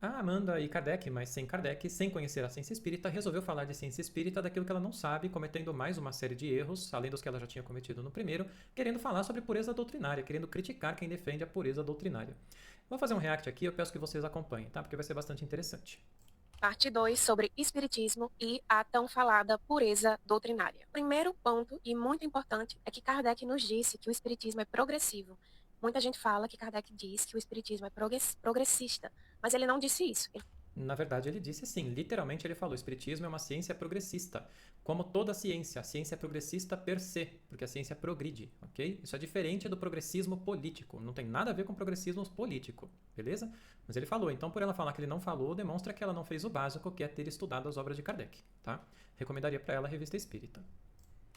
A Amanda e Kardec, mas sem Kardec, sem conhecer a ciência espírita, resolveu falar de ciência espírita daquilo que ela não sabe, cometendo mais uma série de erros, além dos que ela já tinha cometido no primeiro, querendo falar sobre pureza doutrinária, querendo criticar quem defende a pureza doutrinária. Vou fazer um react aqui, eu peço que vocês acompanhem, tá? Porque vai ser bastante interessante. Parte 2 sobre espiritismo e a tão falada pureza doutrinária. Primeiro ponto, e muito importante, é que Kardec nos disse que o espiritismo é progressivo. Muita gente fala que Kardec diz que o espiritismo é progressista, mas ele não disse isso. Na verdade, ele disse sim, literalmente ele falou: o espiritismo é uma ciência progressista. Como toda ciência, a ciência é progressista per se, porque a ciência progride, ok? Isso é diferente do progressismo político, não tem nada a ver com progressismo político, beleza? Mas ele falou, então por ela falar que ele não falou, demonstra que ela não fez o básico, que é ter estudado as obras de Kardec, tá? Recomendaria para ela a Revista Espírita.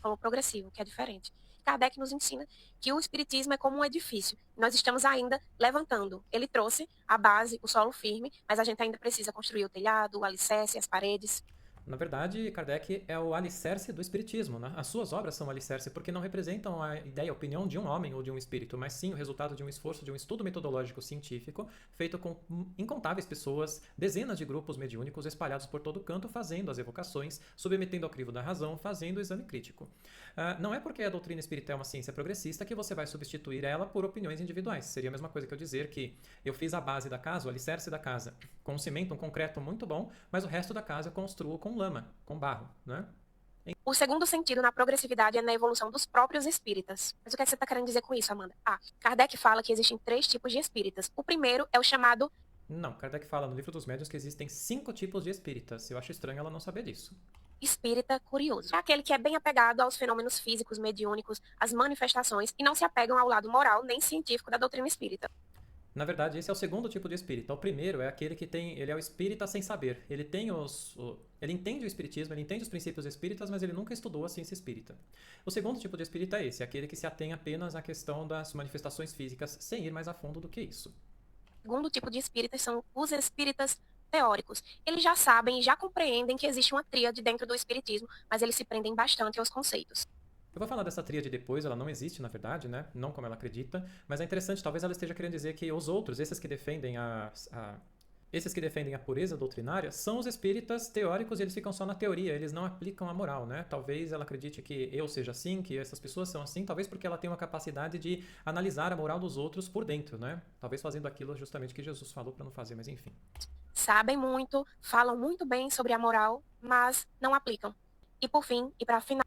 Como progressivo, que é diferente. Kardec nos ensina que o espiritismo é como um edifício. Nós estamos ainda levantando. Ele trouxe a base, o solo firme, mas a gente ainda precisa construir o telhado, o alicerce, as paredes. Na verdade, Kardec é o alicerce do espiritismo, né? As suas obras são o alicerce porque não representam a ideia, a opinião de um homem ou de um espírito, mas sim o resultado de um esforço, de um estudo metodológico científico feito com incontáveis pessoas, dezenas de grupos mediúnicos espalhados por todo canto, fazendo as evocações, submetendo ao crivo da razão, fazendo o exame crítico. Não é porque a doutrina espírita é uma ciência progressista que você vai substituir ela por opiniões individuais. Seria a mesma coisa que eu dizer que eu fiz a base da casa, o alicerce da casa, com um cimento, um concreto muito bom, mas o resto da casa eu construo com lama, com barro, né? O segundo sentido na progressividade é na evolução dos próprios espíritas. Mas o que você está querendo dizer com isso, Amanda? Kardec fala que existem 3 tipos de espíritas. O primeiro é o chamado... Não, Kardec fala no Livro dos Médiuns que existem 5 tipos de espíritas. Eu acho estranho ela não saber disso. Espírita curioso. É aquele que é bem apegado aos fenômenos físicos, mediúnicos, às manifestações, e não se apegam ao lado moral nem científico da doutrina espírita. Na verdade, esse é o segundo tipo de espírita. O primeiro é aquele que tem, ele é o espírita sem saber. Ele tem ele entende o espiritismo, ele entende os princípios espíritas, mas ele nunca estudou a ciência espírita. O segundo tipo de espírita é esse, aquele que se atém apenas à questão das manifestações físicas, sem ir mais a fundo do que isso. O segundo tipo de espíritas são os espíritas teóricos. Eles já sabem e já compreendem que existe uma tríade dentro do espiritismo, mas eles se prendem bastante aos conceitos. Eu vou falar dessa tríade depois, ela não existe, na verdade, né? Não como ela acredita, mas é interessante, talvez ela esteja querendo dizer que os outros, esses que defendem a pureza doutrinária, são os espíritas teóricos e eles ficam só na teoria, eles não aplicam a moral, né? Talvez ela acredite que eu seja assim, que essas pessoas são assim, talvez porque ela tem uma capacidade de analisar a moral dos outros por dentro, né? Talvez fazendo aquilo justamente que Jesus falou para não fazer, mas enfim. Sabem muito, falam muito bem sobre a moral, mas não aplicam. E por fim, e para finalizar,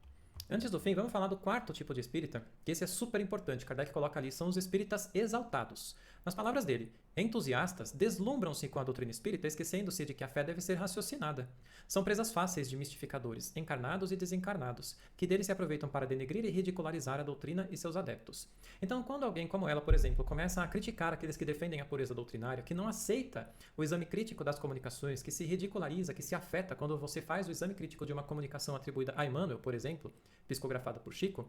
Antes do fim, vamos falar do quarto tipo de espírita, que esse é super importante. Kardec coloca ali, são os espíritas exaltados. Nas palavras dele, entusiastas deslumbram-se com a doutrina espírita, esquecendo-se de que a fé deve ser raciocinada. São presas fáceis de mistificadores, encarnados e desencarnados, que deles se aproveitam para denegrir e ridicularizar a doutrina e seus adeptos. Então, quando alguém como ela, por exemplo, começa a criticar aqueles que defendem a pureza doutrinária, que não aceita o exame crítico das comunicações, que se ridiculariza, que se afeta quando você faz o exame crítico de uma comunicação atribuída a Emmanuel, por exemplo, psicografada por Chico,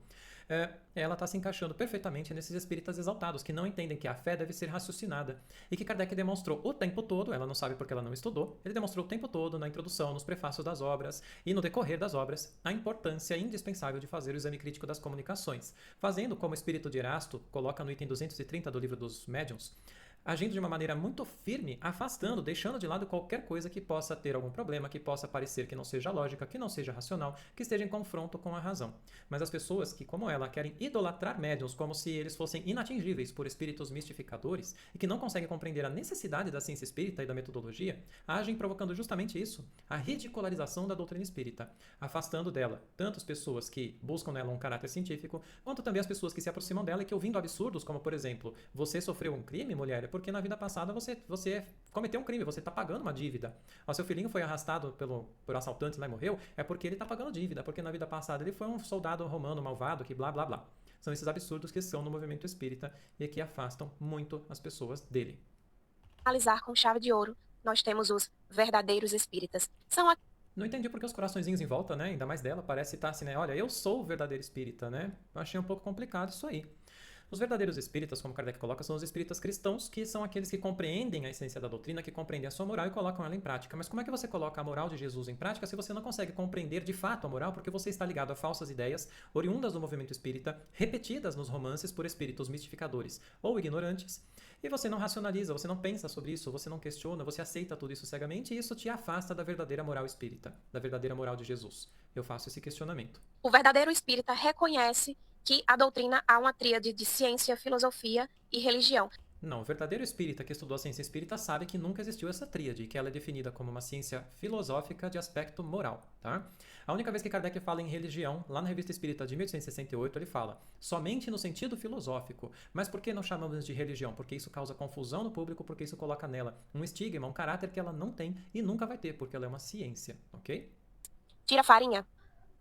ela está se encaixando perfeitamente nesses espíritas exaltados, que não entendem que a fé deve ser raciocinada. E que Kardec demonstrou o tempo todo, ela não sabe porque ela não estudou, ele demonstrou o tempo todo na introdução, nos prefácios das obras e no decorrer das obras, a importância indispensável de fazer o exame crítico das comunicações, fazendo como o espírito de Erasto coloca no item 230 do Livro dos Médiuns, agindo de uma maneira muito firme, afastando, deixando de lado qualquer coisa que possa ter algum problema, que possa parecer que não seja lógica, que não seja racional, que esteja em confronto com a razão. Mas as pessoas que, como ela, querem idolatrar médiuns como se eles fossem inatingíveis por espíritos mistificadores e que não conseguem compreender a necessidade da ciência espírita e da metodologia, agem provocando justamente isso, a ridicularização da doutrina espírita, afastando dela tanto as pessoas que buscam nela um caráter científico, quanto também as pessoas que se aproximam dela e que, ouvindo absurdos como, por exemplo, você sofreu um crime, mulher, porque na vida passada você cometeu um crime, você está pagando uma dívida. O seu filhinho foi arrastado por assaltantes lá e morreu, é porque ele está pagando dívida, porque na vida passada ele foi um soldado romano malvado que blá blá blá. São esses absurdos que são no movimento espírita e que afastam muito as pessoas dele. finalizar com chave de ouro, nós temos os verdadeiros espíritas. São Não entendi porque os coraçõezinhos em volta, né? Ainda mais dela, parece estar assim, né? Olha, eu sou o verdadeiro espírita, né? Eu achei um pouco complicado isso aí. Os verdadeiros espíritas, como Kardec coloca, são os espíritas cristãos, que são aqueles que compreendem a essência da doutrina, que compreendem a sua moral e colocam ela em prática. Mas como é que você coloca a moral de Jesus em prática se você não consegue compreender de fato a moral, porque você está ligado a falsas ideias oriundas do movimento espírita, repetidas nos romances por espíritos mistificadores ou ignorantes, E você não racionaliza, você não pensa sobre isso, você não questiona, você aceita tudo isso cegamente e isso te afasta da verdadeira moral espírita, da verdadeira moral de Jesus. Eu faço esse questionamento. O verdadeiro espírita reconhece que a doutrina há uma tríade de ciência, filosofia e religião. Não, o verdadeiro espírita que estudou a ciência espírita sabe que nunca existiu essa tríade, que ela é definida como uma ciência filosófica de aspecto moral, tá? A única vez que Kardec fala em religião, lá na Revista Espírita de 1868, ele fala somente no sentido filosófico. Mas por que não chamamos de religião? Porque isso causa confusão no público, porque isso coloca nela um estigma, um caráter que ela não tem e nunca vai ter, porque ela é uma ciência, ok? Tira a farinha?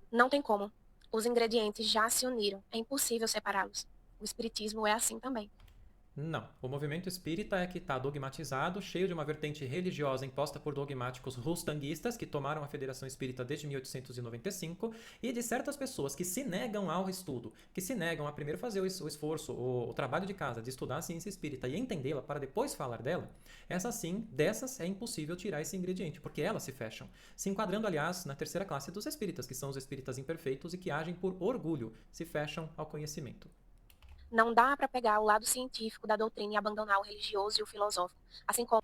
Não tem como. Os ingredientes já se uniram. É impossível separá-los. O espiritismo é assim também. Não. O movimento espírita é que está dogmatizado, cheio de uma vertente religiosa imposta por dogmáticos rustanguistas que tomaram a Federação Espírita desde 1895 e de certas pessoas que se negam ao estudo, que se negam a primeiro fazer o esforço, o trabalho de casa de estudar a ciência espírita e entendê-la para depois falar dela. Dessas é impossível tirar esse ingrediente, porque elas se fecham. Se enquadrando, aliás, na terceira classe dos espíritas, que são os espíritas imperfeitos e que agem por orgulho, se fecham ao conhecimento. Não dá para pegar o lado científico da doutrina e abandonar o religioso e o filosófico. Assim como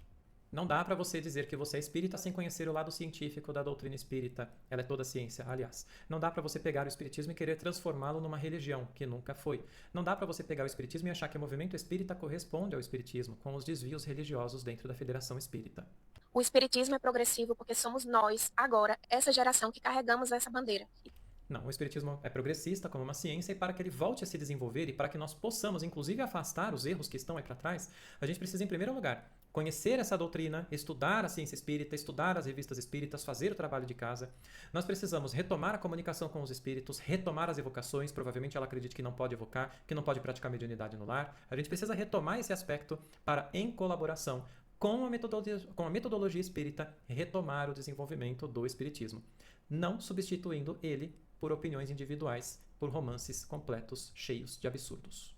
Não dá para você dizer que você é espírita sem conhecer o lado científico da doutrina espírita. Ela é toda ciência, aliás. Não dá para você pegar o espiritismo e querer transformá-lo numa religião, que nunca foi. Não dá para você pegar o espiritismo e achar que o movimento espírita corresponde ao espiritismo, com os desvios religiosos dentro da Federação Espírita. o espiritismo é progressivo porque somos nós, agora, essa geração que carregamos essa bandeira. Não, o espiritismo é progressista como uma ciência e para que ele volte a se desenvolver e para que nós possamos, inclusive, afastar os erros que estão aí para trás, a gente precisa, em primeiro lugar, conhecer essa doutrina, estudar a ciência espírita, estudar as revistas espíritas, fazer o trabalho de casa. Nós precisamos retomar a comunicação com os espíritos, retomar as evocações, provavelmente ela acredita que não pode evocar, que não pode praticar mediunidade no lar. A gente precisa retomar esse aspecto para, em colaboração com a metodologia espírita, retomar o desenvolvimento do espiritismo, não substituindo ele por opiniões individuais, por romances completos cheios de absurdos.